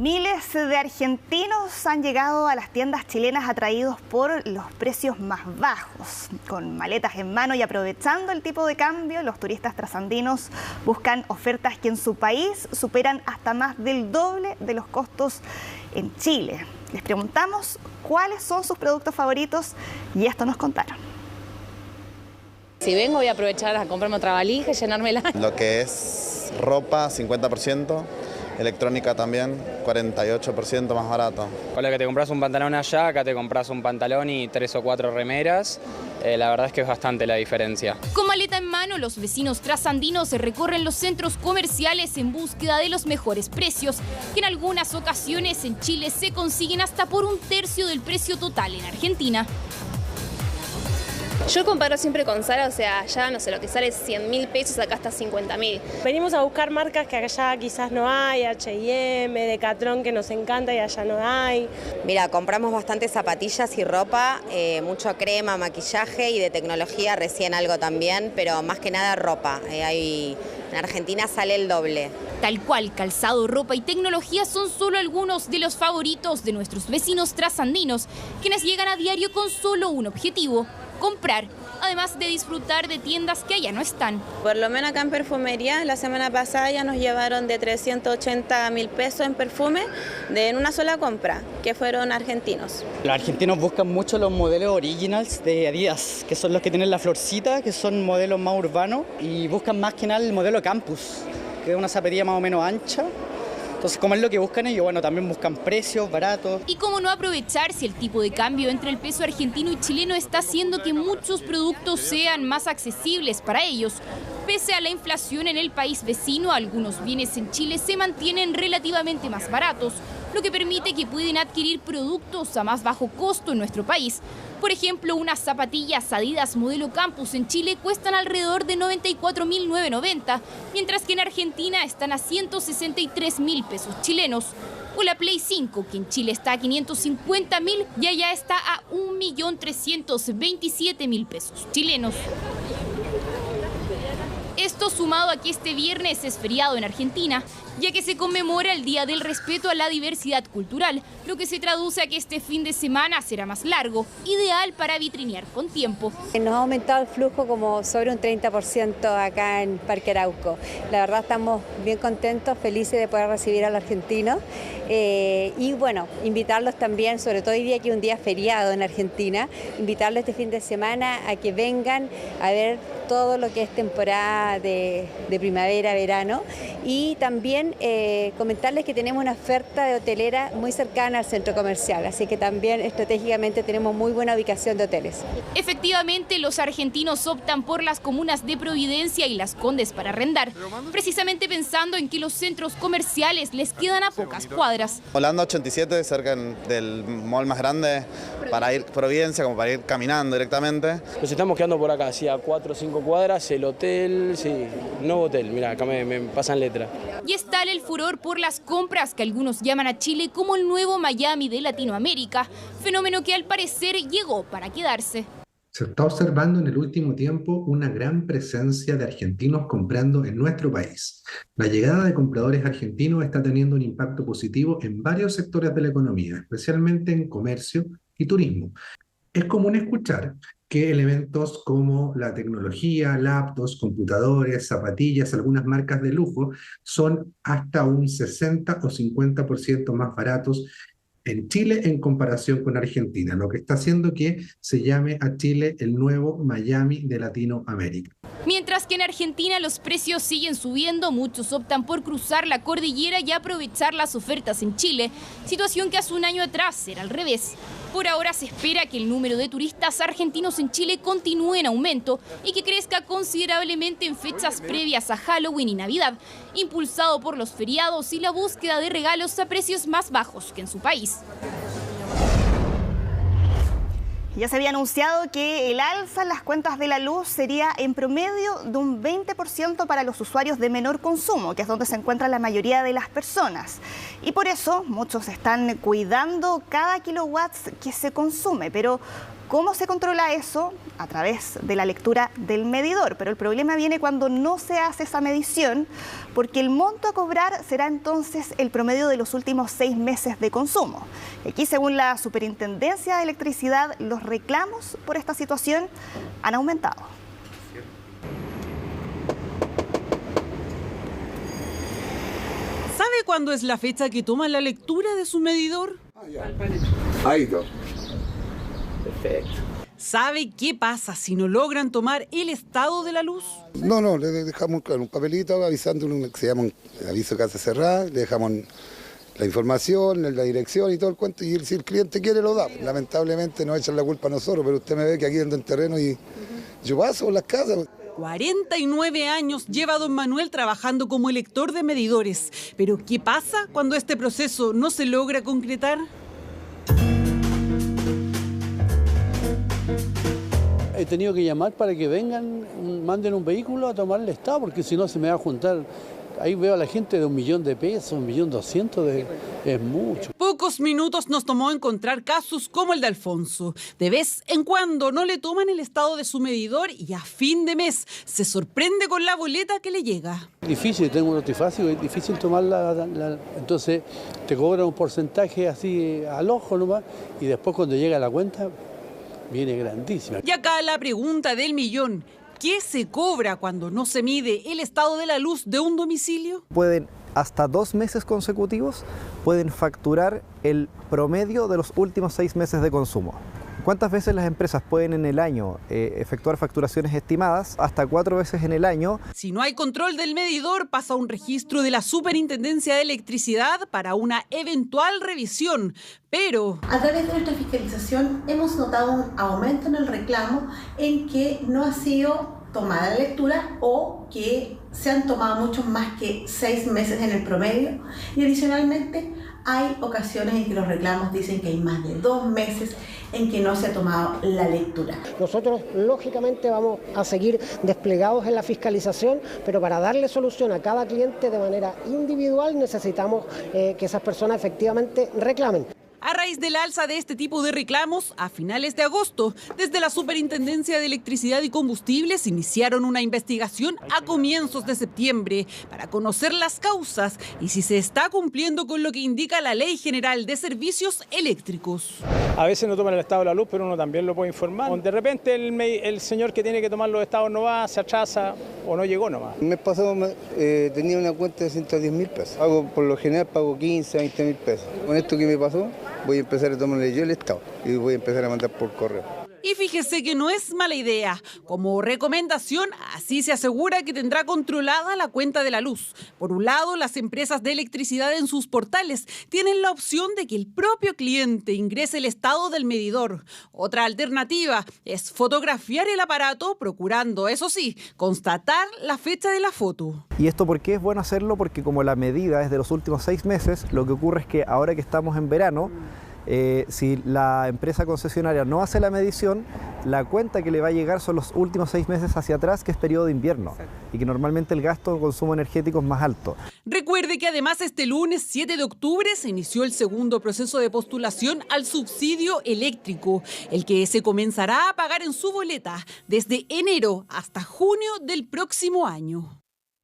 Miles de argentinos han llegado a las tiendas chilenas atraídos por los precios más bajos. Con maletas en mano y aprovechando el tipo de cambio, los turistas trasandinos buscan ofertas que en su país superan hasta más del doble de los costos en Chile. Les preguntamos cuáles son sus productos favoritos y esto nos contaron. Si vengo voy a aprovechar a comprarme otra valija y llenármela. Lo que es ropa, 50%. Electrónica también, 48% más barato. Con lo que te compras un pantalón allá, acá te compras un pantalón y 3 o 4 remeras. La verdad es que es bastante la diferencia. Con maleta en mano, los vecinos trasandinos recorren los centros comerciales en búsqueda de los mejores precios, que en algunas ocasiones en Chile se consiguen hasta por un tercio del precio total en Argentina. Yo comparo siempre con Zara, o sea, allá no sé, lo que sale 100.000 pesos, acá está 50.000. Venimos a buscar marcas que allá quizás no hay, H&M, Decathlon, que nos encanta y allá no hay. Mira, compramos bastantes zapatillas y ropa, mucho crema, maquillaje y de tecnología recién algo también, pero más que nada ropa. En Argentina sale el doble. Tal cual, calzado, ropa y tecnología son solo algunos de los favoritos de nuestros vecinos trasandinos, quienes llegan a diario con solo un objetivo: comprar, además de disfrutar de tiendas que allá no están. Por lo menos acá en perfumería, la semana pasada ya nos llevaron de 380.000 pesos en perfume en una sola compra, que fueron argentinos. Los argentinos buscan mucho los modelos originals de Adidas, que son los que tienen la florcita, que son modelos más urbanos, y buscan más que nada el modelo Campus, que es una zapatilla más o menos ancha. Entonces, como es lo que buscan ellos, bueno, también buscan precios baratos. Y cómo no aprovechar si el tipo de cambio entre el peso argentino y chileno está haciendo que muchos productos sean más accesibles para ellos. Pese a la inflación en el país vecino, algunos bienes en Chile se mantienen relativamente más baratos, lo que permite que pueden adquirir productos a más bajo costo en nuestro país. Por ejemplo, unas zapatillas Adidas modelo Campus en Chile cuestan alrededor de 94.990, mientras que en Argentina están a 163.000 pesos chilenos. O la Play 5, que en Chile está a 550.000 y allá está a 1.327.000 pesos chilenos. Esto sumado a que este viernes es feriado en Argentina, ya que se conmemora el Día del Respeto a la Diversidad Cultural, lo que se traduce a que este fin de semana será más largo, ideal para vitrinear con tiempo. Nos ha aumentado el flujo como sobre un 30% acá en Parque Arauco. La verdad estamos bien contentos, felices de poder recibir a los argentinos y bueno, invitarlos también, sobre todo hoy día que es un día feriado en Argentina, invitarlos este fin de semana a que vengan a ver todo lo que es temporada de primavera, verano, y también comentarles que tenemos una oferta de hotelera muy cercana al centro comercial, así que también estratégicamente tenemos muy buena ubicación de hoteles. Efectivamente, los argentinos optan por las comunas de Providencia y Las Condes para arrendar, precisamente pensando en que los centros comerciales les quedan a pocas cuadras. Holanda 87, cerca del mall más grande, para ir Providencia, como para ir caminando directamente. Nos estamos quedando por acá, así a 4 o 5 cuadras, el hotel, sí, nuevo hotel, mira, acá me pasan letra. Y es tal el furor por las compras que algunos llaman a Chile como el nuevo Miami de Latinoamérica, fenómeno que al parecer llegó para quedarse. Se está observando en el último tiempo una gran presencia de argentinos comprando en nuestro país. La llegada de compradores argentinos está teniendo un impacto positivo en varios sectores de la economía, especialmente en comercio y turismo. Es común escuchar que elementos como la tecnología, laptops, computadores, zapatillas, algunas marcas de lujo, son hasta un 60 o 50% más baratos en Chile en comparación con Argentina, lo que está haciendo que se llame a Chile el nuevo Miami de Latinoamérica. Mientras que en Argentina los precios siguen subiendo, muchos optan por cruzar la cordillera y aprovechar las ofertas en Chile, situación que hace un año atrás era al revés. Por ahora se espera que el número de turistas argentinos en Chile continúe en aumento y que crezca considerablemente en fechas previas a Halloween y Navidad, impulsado por los feriados y la búsqueda de regalos a precios más bajos que en su país. Ya se había anunciado que el alza en las cuentas de la luz sería en promedio de un 20% para los usuarios de menor consumo, que es donde se encuentra la mayoría de las personas. Y por eso muchos están cuidando cada kilowatts que se consume. Pero ¿Cómo se controla eso? A través de la lectura del medidor, pero el problema viene cuando no se hace esa medición, porque el monto a cobrar será entonces el promedio de los últimos 6 meses de consumo. Aquí, según la Superintendencia de Electricidad, los reclamos por esta situación han aumentado. ¿Sabe cuándo es la fecha que toma la lectura de su medidor? Ahí está. Perfecto. ¿Sabe qué pasa si no logran tomar el estado de la luz? No, le dejamos un papelito avisando que se llama un aviso de casa cerrada, le dejamos la información, la dirección y todo el cuento, y si el cliente quiere lo da. Lamentablemente nos echan la culpa a nosotros, pero usted me ve que aquí ando en terreno y yo paso por las casas. 49 años lleva don Manuel trabajando como lector de medidores. Pero ¿qué pasa cuando este proceso no se logra concretar? He tenido que llamar para que vengan, manden un vehículo a tomar el estado, porque si no se me va a juntar. Ahí veo a la gente de 1 millón de pesos, 1.200.000, es mucho. Pocos minutos nos tomó encontrar casos como el de Alfonso. De vez en cuando no le toman el estado de su medidor y a fin de mes se sorprende con la boleta que le llega. Difícil, tengo un notifásico, es difícil tomarla, entonces te cobran un porcentaje así al ojo nomás y después cuando llega la cuenta viene grandísima. Y acá la pregunta del millón. ¿Qué se cobra cuando no se mide el estado de la luz de un domicilio? Pueden, hasta 2 meses consecutivos, pueden facturar el promedio de los últimos 6 meses de consumo. ¿Cuántas veces las empresas pueden en el año efectuar facturaciones estimadas? Hasta 4 veces en el año. Si no hay control del medidor, pasa a un registro de la Superintendencia de Electricidad para una eventual revisión. Pero a través de nuestra fiscalización hemos notado un aumento en el reclamo en que no ha sido tomada la lectura o que se han tomado mucho más que 6 meses en el promedio, y adicionalmente hay ocasiones en que los reclamos dicen que hay más de 2 meses en que no se ha tomado la lectura. Nosotros lógicamente vamos a seguir desplegados en la fiscalización, pero para darle solución a cada cliente de manera individual necesitamos que esas personas efectivamente reclamen. A raíz del alza de este tipo de reclamos, a finales de agosto, desde la Superintendencia de Electricidad y Combustibles iniciaron una investigación a comienzos de septiembre para conocer las causas y si se está cumpliendo con lo que indica la Ley General de Servicios Eléctricos. A veces no toman el estado de la luz, pero uno también lo puede informar. De repente el señor que tiene que tomar los estados no va, se atrasa o no llegó nomás. El mes pasado tenía una cuenta de 110.000 pesos. Por lo general pago 15, 20.000 pesos. Con esto que me pasó, voy a empezar a tomarle yo el estado y voy a empezar a mandar por correo. Y fíjese que no es mala idea. Como recomendación, así se asegura que tendrá controlada la cuenta de la luz. Por un lado, las empresas de electricidad en sus portales tienen la opción de que el propio cliente ingrese el estado del medidor. Otra alternativa es fotografiar el aparato, procurando, eso sí, constatar la fecha de la foto. ¿Y esto por qué es bueno hacerlo? Porque como la medida es de los últimos 6 meses, lo que ocurre es que ahora que estamos en verano, si la empresa concesionaria no hace la medición, la cuenta que le va a llegar son los últimos 6 meses hacia atrás, que es periodo de invierno, y que normalmente el gasto de consumo energético es más alto. Recuerde que además este lunes 7 de octubre se inició el segundo proceso de postulación al subsidio eléctrico, el que se comenzará a pagar en su boleta desde enero hasta junio del próximo año.